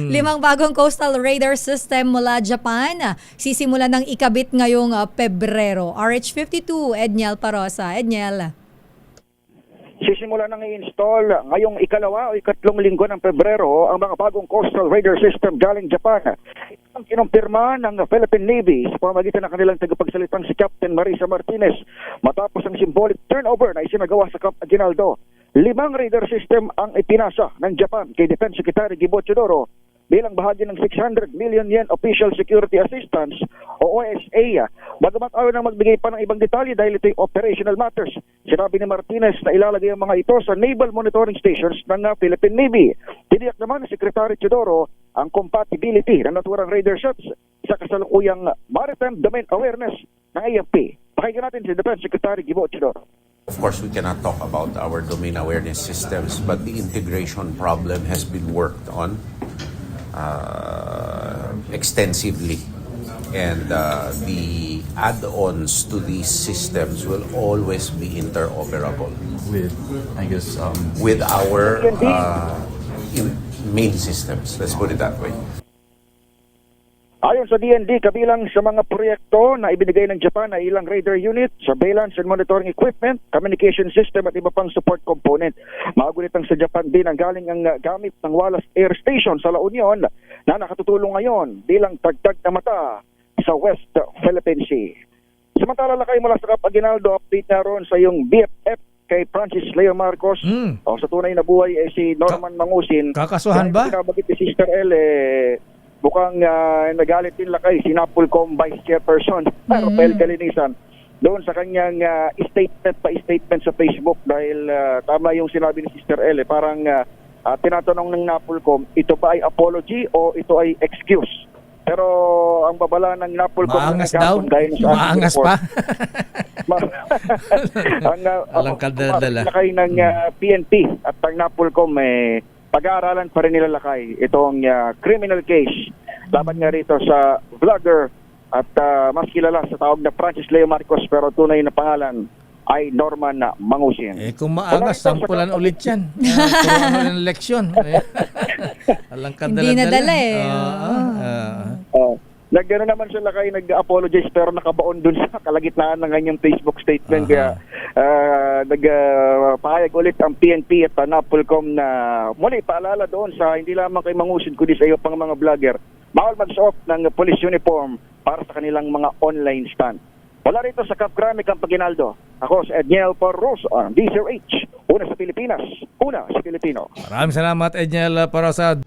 Limang bagong coastal radar system mula Japan. Sisimulan ng ikabit ngayong Pebrero. RH52, Edniel Parosa. Edniel. Sisimula nang i-install ngayong ikalawa o ikatlong linggo ng Pebrero ang mga bagong coastal radar system galing Japan. Ang kinumpirma ng Philippine Navy sa pamamagitan ng kanilang tagapagsalitang si Captain Marisa Martinez matapos ang symbolic turnover na isinagawa sa Camp Aguinaldo. 5 radar system ang ipinasa ng Japan kay Defense Secretary Gibo Teodoro bilang bahagi ng 600 million yen Official Security Assistance o OSA. Bagamat ayaw nang magbigay pa ng ibang detalye dahil ito'y operational matters, sinabi ni Martinez na ilalagay ang mga ito sa Naval Monitoring Stations ng Philippine Navy. Tiniyak naman ni Secretary Teodoro ang compatibility ng naturang radar shots sa kasalukuyang Maritime Domain Awareness ng AFP. Pakinggan natin si Defense Secretary Gibo Teodoro. Of course, we cannot talk about our domain awareness systems, but the integration problem has been worked on extensively, and the add-ons to these systems will always be interoperable with, I guess, with our main systems. Let's put it that way. Ayon sa DND, kabilang sa mga proyekto na ibinigay ng Japan ay ilang radar unit, surveillance and monitoring equipment, communication system at iba pang support component. Magunit ang sa Japan din ang galing ang gamit ng Wallace Air Station sa La Union na nakatutulong ngayon bilang dagdag na mata sa West Philippine Sea. Samantala lakay mula sa Camp Aguinaldo, update na ron sa yung BFF kay Francis Leo Marcos. O sa tunay na buhay ay si Norman Mangusin. Kakasuhan ba? Pinabagit ni Sister L mukhang nagalit din lakay si Napolcom Vice Chairperson Rafael Calinisan doon sa kanyang statement sa Facebook dahil tama yung sinabi ni Sister L. Parang tinatanong ng Napolcom, ito ba ay apology o ito ay excuse? Pero ang babala ng Napolcom maangas daw? Maangas pa? Ang kadadala lakay ng PNP at ang Napolcom pag-aaralan pa rin nila lakay itong criminal case laban nga rito sa vlogger at mas kilala sa tawag na Francis Leo Marcos pero tunay na pangalan ay Norman Mangusin. Kung maangas, sampulan ulit yan. Turuan ng leksyon. Alang Hindi nadala Nagano naman siya lakay, nag-apologize pero nakabaon dun sa kalagitnaan ng kanyang Facebook statement. Kaya nagpahayag ulit ang PNP at Napolcom na muli paalala doon sa hindi lamang kay Mangusin kundi sa iyo pang mga vlogger. Bawal magsuot ng police uniform para sa kanilang mga online stand. Wala rito sa Camp Crame, Camp Aguinaldo. Ako si Edniel Parosa, DZRH. Una sa Pilipinas, una sa Pilipino. Maraming salamat, Edniel Parosa.